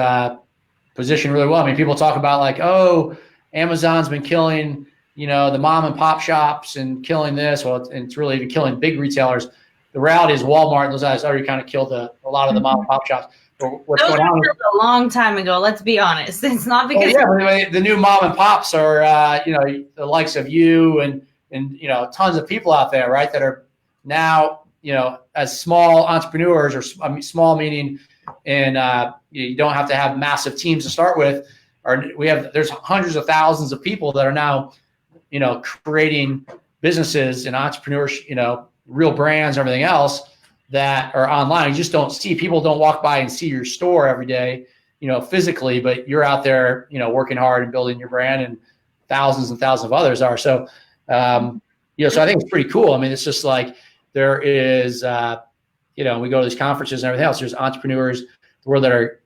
positioned really well. I mean, people talk about like, oh, Amazon's been killing, the mom and pop shops and killing this. Well, it's really even killing big retailers. The reality is Walmart and those guys already kind of killed a lot of the mom and pop shops. What's going on? A long time ago. Let's be honest. It's not because the new mom and pops are the likes of you and tons of people out there, right, that are now as small entrepreneurs, or small meaning, and you don't have to have massive teams to start with. There's hundreds of thousands of people that are now creating businesses and entrepreneurs, real brands, everything else that are online. You just don't see, people don't walk by and see your store every day, physically, but you're out there, working hard and building your brand, and thousands of others are. So, so I think it's pretty cool. I mean, it's just like there is, we go to these conferences and everything else. There's entrepreneurs the world that are,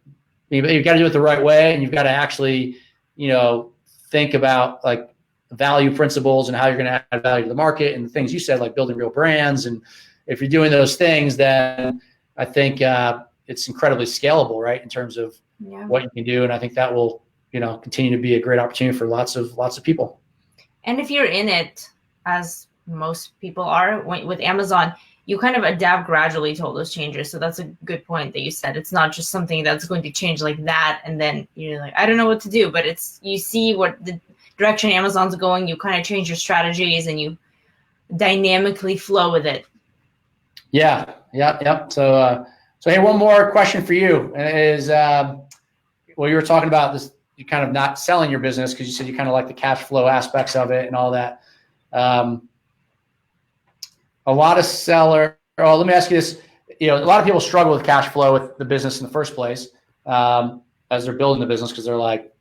you've got to do it the right way, and you've got to actually, think about like value principles and how you're going to add value to the market, and the things you said, like building real brands. And if you're doing those things, then I think it's incredibly scalable, right, in terms of what you can do. And I think that will, continue to be a great opportunity for lots of people. And if you're in it, as most people are with Amazon, you kind of adapt gradually to all those changes. So that's a good point that you said. It's not just something that's going to change like that, and then you're like, I don't know what to do. But you see what the direction Amazon's going, you kind of change your strategies and you dynamically flow with it. Yeah. So hey, one more question for you is, you were talking about this, you kind of not selling your business because you said you kind of like the cash flow aspects of it and all that. A lot of let me ask you this, a lot of people struggle with cash flow with the business in the first place, as they're building the business, because they're like,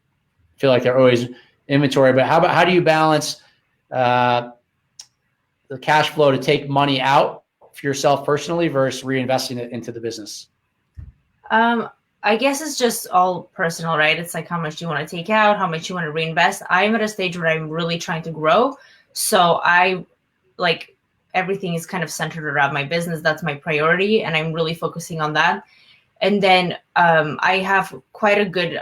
feel like they're always inventory. But how do you balance the cash flow to take money out for yourself personally versus reinvesting it into the business? I guess it's just all personal, right? It's like, how much do you want to take out? How much you want to reinvest? I'm at a stage where I'm really trying to grow. So everything is kind of centered around my business. That's my priority, and I'm really focusing on that. And then I have quite a good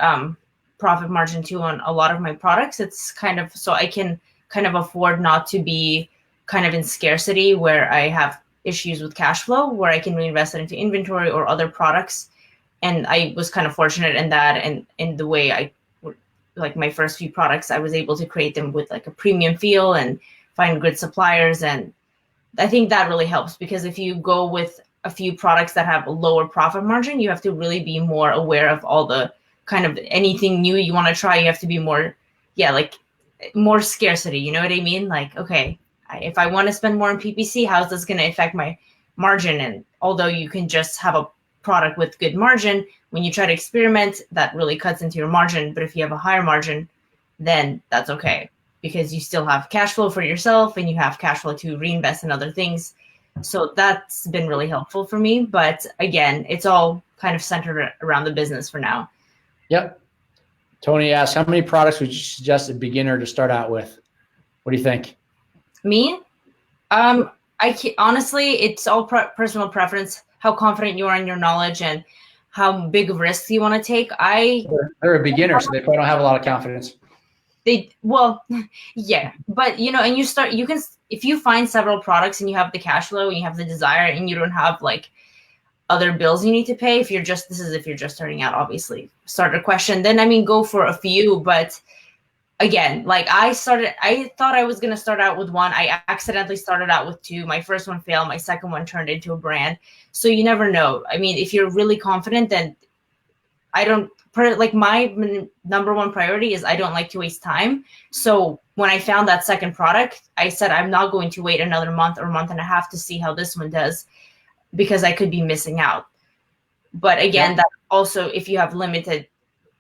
profit margin too on a lot of my products. It's kind of, so I can kind of afford not to be kind of in scarcity where I have issues with cash flow, where I can reinvest it into inventory or other products. And I was kind of fortunate in that, and in the way like my first few products, I was able to create them with like a premium feel and find good suppliers. And I think that really helps, because if you go with a few products that have a lower profit margin, you have to really be more aware of all the kind of anything new you want to try. You have to be more, more scarcity. You know what I mean? Like, okay, if I want to spend more on PPC, how's this going to affect my margin? And although you can just have a product with good margin, when you try to experiment, that really cuts into your margin. But if you have a higher margin, then that's okay, because you still have cash flow for yourself and you have cash flow to reinvest in other things. So that's been really helpful for me. But again, it's all kind of centered around the business for now. Yep. Tony asks, how many products would you suggest a beginner to start out with? What do you think? Me? Honestly, it's all personal preference, how confident you are in your knowledge and how big of risks you want to take. They're a beginner, so they probably don't have a lot of confidence. Yeah, but and you can, if you find several products and you have the cash flow and you have the desire and you don't have like other bills you need to pay, if you're just starting out, obviously, starter question, then go for a few. But again, like I thought I was going to start out with one. I accidentally started out with two. My first one failed. My second one turned into a brand. So you never know. If you're really confident, then my number one priority is I don't like to waste time. So when I found that second product, I said, I'm not going to wait another month or month and a half to see how this one does, because I could be missing out. But again, that also, if you have limited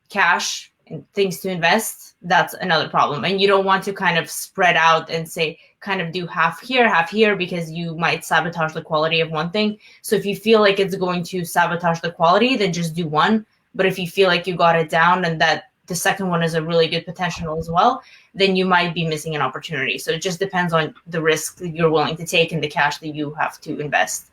cash and things to invest, that's another problem. And you don't want to kind of spread out and say, kind of do half here, because you might sabotage the quality of one thing. So if you feel like it's going to sabotage the quality, then just do one. But if you feel like you got it down and that the second one is a really good potential as well, then you might be missing an opportunity. So it just depends on the risk that you're willing to take and the cash that you have to invest.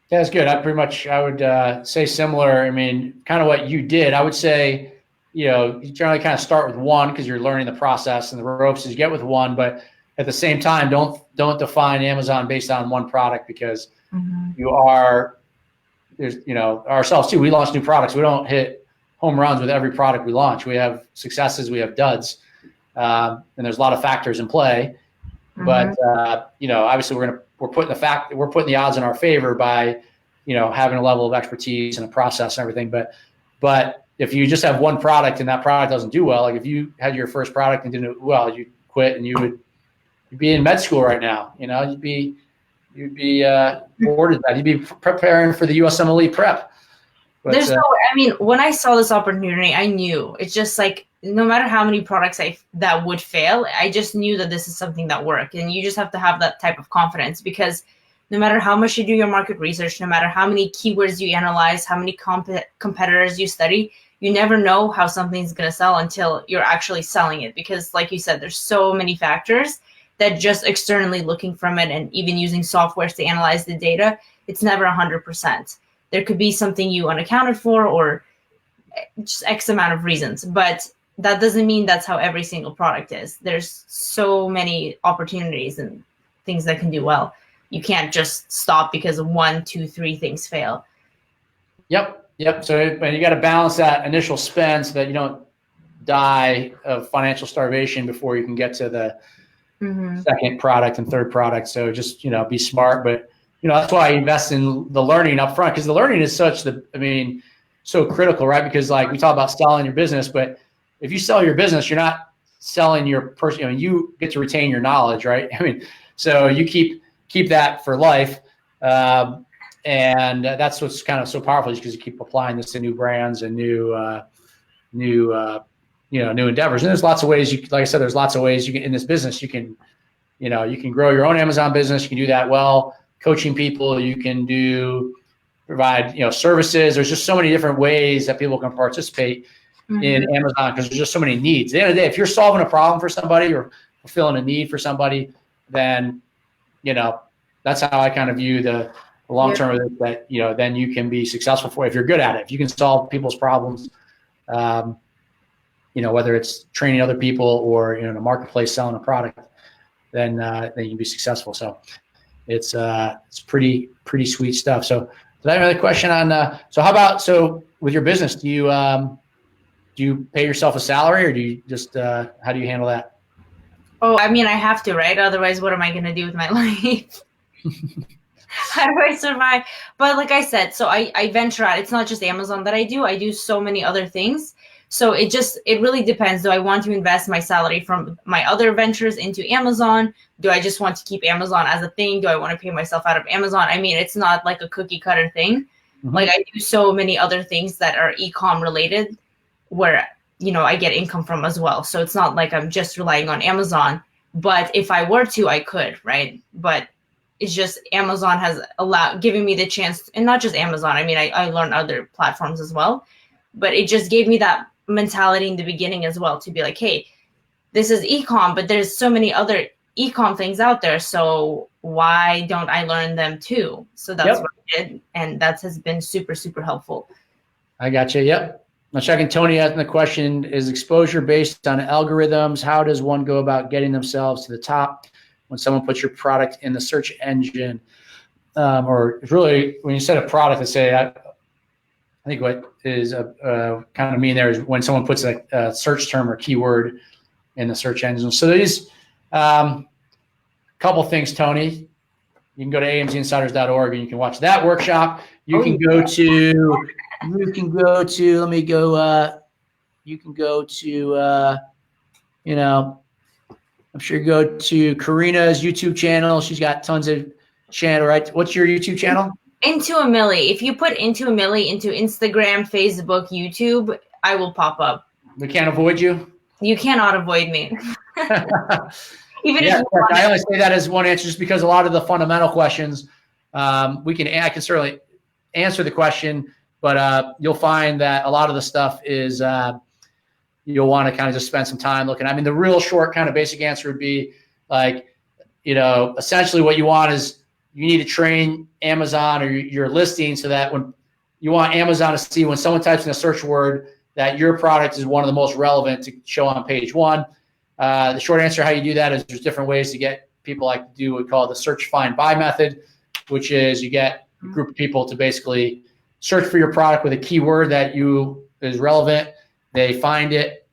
Yeah, that's good. I would say similar. I mean, kind of what you did. I would say, you generally kind of start with one because you're learning the process and the ropes as you get with one. But at the same time, don't define Amazon based on one product because there's ourselves too. We launch new products. We don't hit home runs with every product we launch. We have successes, we have duds, and there's a lot of factors in play. But obviously we're putting the odds in our favor by having a level of expertise and a process and everything. But if you just have one product and that product doesn't do well, like if you had your first product and didn't do well, you'd quit and you'd be in med school right now. You'd be bored of that. You'd be preparing for the USMLE prep. But, when I saw this opportunity, I knew it's just like, no matter how many products that would fail, I just knew that this is something that worked. And you just have to have that type of confidence because no matter how much you do your market research, no matter how many keywords you analyze, how many competitors you study, you never know how something's going to sell until you're actually selling it. Because like you said, there's so many factors that just externally looking from it and even using softwares to analyze the data, it's never 100%. There could be something you unaccounted for or just X amount of reasons, but that doesn't mean that's how every single product is. There's so many opportunities and things that can do well. You can't just stop because 1, 2, 3 things fail. Yep. So you got to balance that initial spend so that you don't die of financial starvation before you can get to the second product and third product. So just, be smart, but that's why I invest in the learning up front because the learning is so critical, right? Because like we talk about selling your business, but if you sell your business, you're not selling your person. You get to retain your knowledge, right? So you keep that for life, and that's what's kind of so powerful, is because you keep applying this to new brands and new endeavors. And there's lots of ways like I said, there's lots of ways you can in this business. You can grow your own Amazon business. You can do that well, coaching people. You can provide services. There's just so many different ways that people can participate in Amazon because there's just so many needs. At the end of the day, if you're solving a problem for somebody or fulfilling a need for somebody, then that's how I kind of view the long term of it, that then you can be successful if you're good at it. If you can solve people's problems, whether it's training other people or in a marketplace selling a product, then you can be successful. So it's pretty sweet stuff. So is that another question on? So how about with your business? Do you pay yourself a salary or do you just how do you handle that? Oh, I have to, right? Otherwise, what am I going to do with my life? How do I survive? But like I said, so I venture out. It's not just Amazon that I do so many other things. So it really depends. Do I want to invest my salary from my other ventures into Amazon? Do I just want to keep Amazon as a thing? Do I want to pay myself out of Amazon? It's not like a cookie cutter thing. Like I do so many other things that are e-com related where, I get income from as well. So it's not like I'm just relying on Amazon, but if I were to, I could, right? But it's just Amazon has giving me the chance, and not just Amazon. I learned other platforms as well, but it just gave me that mentality in the beginning as well to be like, hey, this is e-com, but there's so many other e-com things out there. So why don't I learn them too? So that's what I did. And that has been super, super helpful. I got you. Yep. Now checking Tony asking the question, is exposure based on algorithms? How does one go about getting themselves to the top when someone puts your product in the search engine? Or really, when you said a product, let's say, I think what is kind of mean there is when someone puts a search term or keyword in the search engine. So these couple things, Tony. You can go to amzinsiders.org and you can watch that workshop. You can go to, I'm sure you go to Karina's YouTube channel. She's got tons of channel, right? What's your YouTube channel? Into a Milli. If you put Into a Milli into Instagram, Facebook, YouTube, I will pop up. We can't avoid you? You cannot avoid me. I only say that as one answer just because a lot of the fundamental questions, I can certainly answer the question, But you'll find that a lot of the stuff is you'll want to kind of just spend some time looking. I mean, the real short kind of basic answer would be like, essentially what you want is you need to train Amazon or your listing so that when you want Amazon to see when someone types in a search word that your product is one of the most relevant to show on page one. The short answer how you do that is there's different ways to get people like to do what we call the search, find, buy method, which is you get a group of people to basically search for your product with a keyword that is relevant. They find it,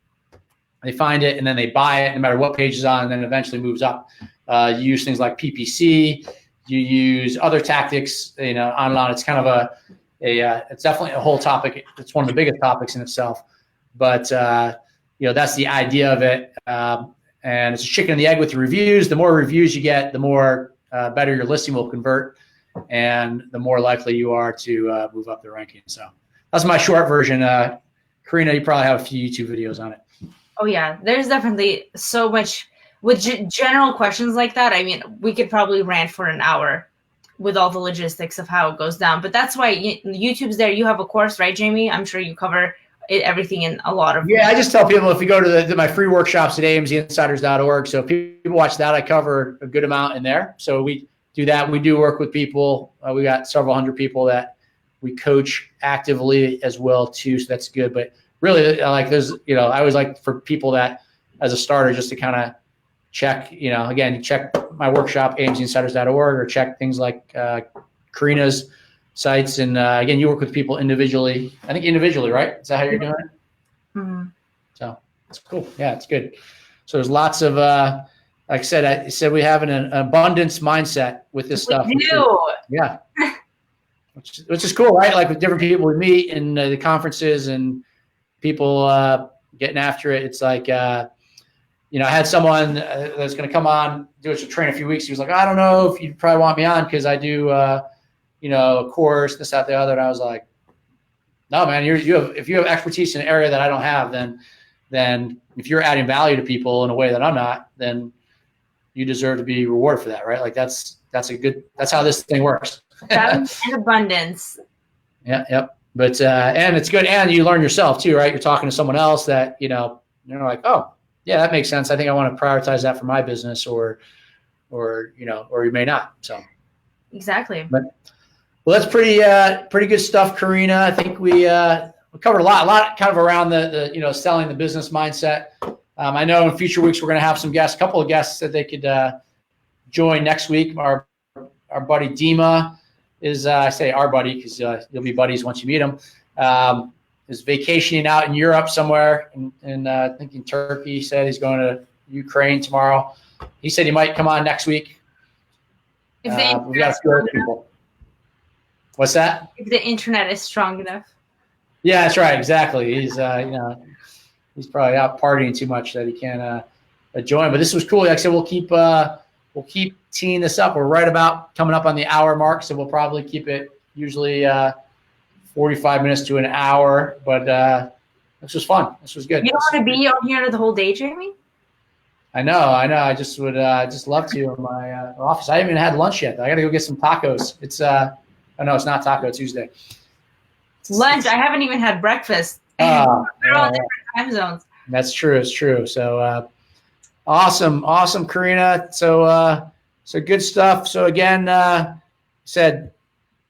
and then they buy it no matter what page is on, and then eventually moves up. You use things like PPC. You use other tactics, on and on. It's kind of it's definitely a whole topic. It's one of the biggest topics in itself. But, that's the idea of it. And it's a chicken and the egg with the reviews. The more reviews you get, the more better your listing will convert, and the more likely you are to move up the ranking. So that's my short version. Karina, you probably have a few YouTube videos on it. Oh, yeah. There's definitely so much with general questions like that. I mean, we could probably rant for an hour with all the logistics of how it goes down. But that's why YouTube's there. You have a course, right, Jamie? I'm sure you cover everything in a lot of. Yeah, I just tell people if you go to my free workshops at amzinsiders.org. So if people watch that, I cover a good amount in there. So we do that. We do work with people. We got several hundred people that we coach actively as well too. So that's good. But really, like there's, I always like for people that as a starter just to kind of check, again, you check my workshop, amzinsiders.org, or check things like Karina's sites. And again, you work with people individually. I think individually, right? Is that how you're doing it? Mm-hmm. So it's cool. Yeah, it's good. So there's lots of, like I said we have an abundance mindset with this stuff. We do. Yeah. Which is cool, right? Like with different people we meet in the conferences and people getting after it. It's like, I had someone that's going to come on, do a train a few weeks. He was like, I don't know if you probably want me on because I do, a course, this, that, the other. And I was like, no, man, if you have expertise in an area that I don't have, then if you're adding value to people in a way that I'm not, then you deserve to be rewarded for that, right? Like that's how this thing works. And abundance. Yeah, yep. But and it's good, and you learn yourself too, right? You're talking to someone else that you're like, oh, yeah, that makes sense. I think I want to prioritize that for my business, or you may not. So exactly. But well, that's pretty good stuff, Karina. I think we covered a lot kind of around the selling the business mindset. I know in future weeks we're going to have a couple of guests that they could join next week. Our buddy Dima is I say our buddy because you'll be buddies once you meet him. Is vacationing out in Europe somewhere, in I think in Turkey. He said he's going to Ukraine tomorrow. He said he might come on next week. We got a few other people. What's that? If the internet is strong enough. Yeah, that's right. Exactly. He's he's probably out partying too much that he can't join. But this was cool. Like I said, we'll keep teeing this up. We're right about coming up on the hour mark, so we'll probably keep it usually 45 minutes to an hour. But this was fun. This was good. You don't want to be on here the whole day, Jamie? I know. I just would just love to in my office. I haven't even had lunch yet. I got to go get some tacos. It's no, it's not Taco Tuesday. Lunch. I haven't even had breakfast. We're on different time zones. That's true. It's true. So awesome, Karina. So good stuff. So again, said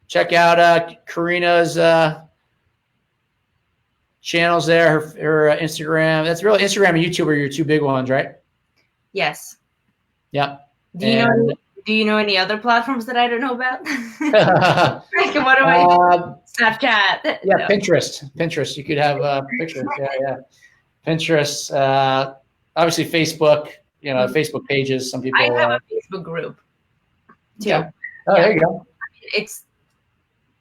check out Karina's channels there. Her Instagram. That's really Instagram and YouTube are your two big ones, right? Yes. Yeah. Do you know any other platforms that I don't know about? Like what am I? Snapchat. Yeah, No. Pinterest. You could have pictures. Yeah. Pinterest. Obviously, Facebook. Facebook pages. Some people. I have a Facebook group too. Yeah. Oh, there you go. It's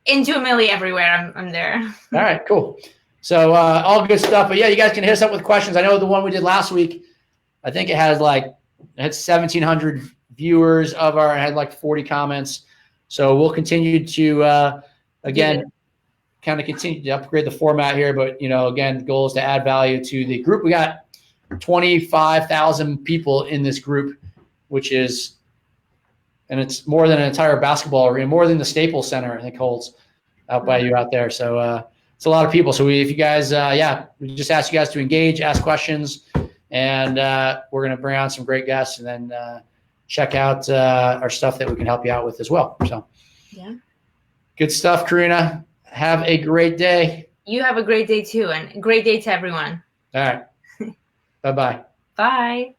into Millie everywhere. I'm there. All right, cool. So all good stuff. But yeah, you guys can hit us up with questions. I know the one we did last week. I think it had 1,700 viewers had like 40 comments. So we'll continue to again kind of continue to upgrade the format here. But again, the goal is to add value to the group. We got 25,000 people in this group, and it's more than an entire basketball arena, more than the Staples Center I think holds. out by you out there. So it's a lot of people. So if you guys, we just ask you guys to engage, ask questions, and we're going to bring on some great guests, and then check out our stuff that we can help you out with as well. So yeah, good stuff, Karina. Have a great day. You have a great day too, and great day to everyone. All right. Bye-bye. Bye.